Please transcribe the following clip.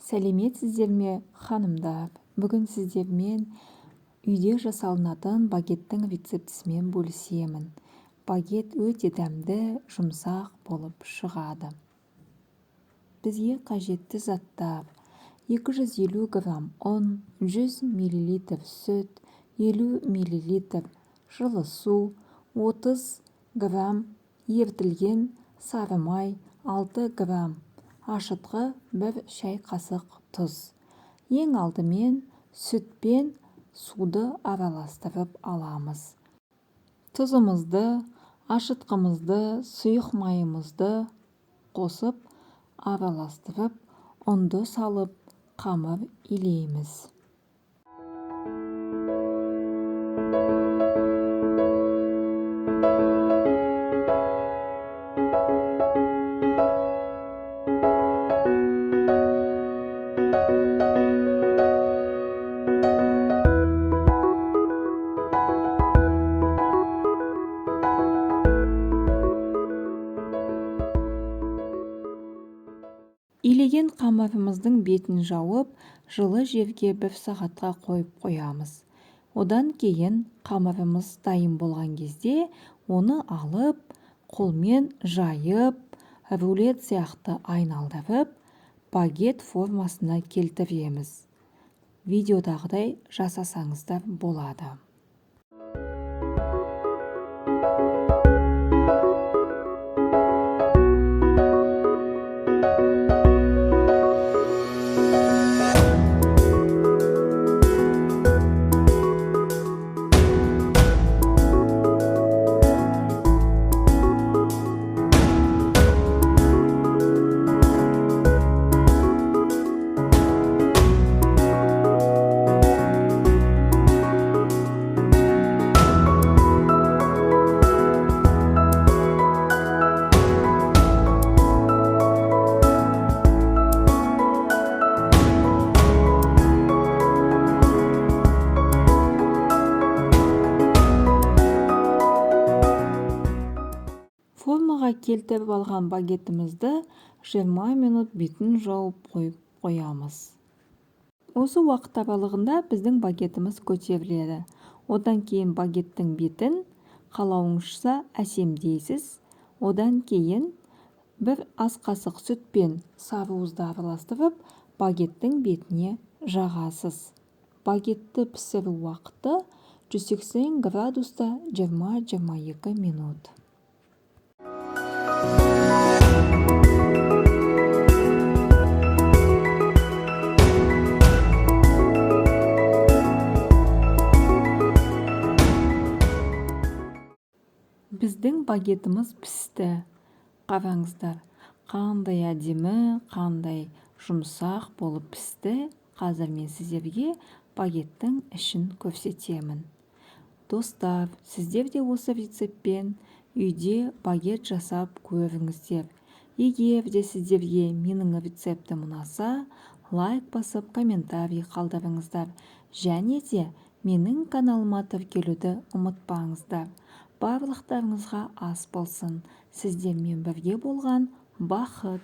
Сәлеметсіздер ме, ханымдар? Бүгін сіздермен үйде жасалынатын багеттің рецептісімен бөлісемін. Багет өте дәмді, жұмсақ болып шығады. Бізге қажетті заттар: 250 грамм ұн, 100 мл сүт, 50 мл жылы су, 30 грамм ерітілген сары май, 6 грамм ашытқы, 1 шай қасық тұз. Ең алдымен сүт пен суды араластырып аламыз. Тұзымызды, ашытқымызды, сұйық майымызды қосып араластырып, ұнды салып, қамыр илейміз. Илеген қамырымыздың бетін жауып, жылы жерге 1 сағатқа қойып қоямыз. Одан кейін қамырымыз дайын болған кезде оны алып, қолмен жайып, рулет сияқты айналдырып, багет формасына келтіреміз. Видеодағыдай жасасаңыздар болады. Формаға келтіріп алған багетімізді 20 минут бетін жауып қоямыз. Осы уақыт аралығында біздің багетіміз көтеріледі. Одан кейін багеттің бетін қалауыңызша әсемдейсіз. Одан кейін 1 ас қасық сүт пен сарыуызды араластырып, багеттің бетіне жағасыз. Багетті пісіру уақыты 180 градуста 20-22 минут. Біздің багетіміз пісті. Қараңыздар, қандай әдемі, қандай жұмсақ болып пісті. Қазір мен сіздерге багеттің ішін көрсетемін. Достар, сіздер де осы рецептпен үйде багет жасап көріңіздер. Егер де сіздерге менің рецептім ұнаса, лайк басып, комментарий қалдырыңыздар. Және де менің каналыма тіркелуді ұмытпаңыздар. Барлықтарыңызға ас болсын. Сіздермен бірге болған бақыт.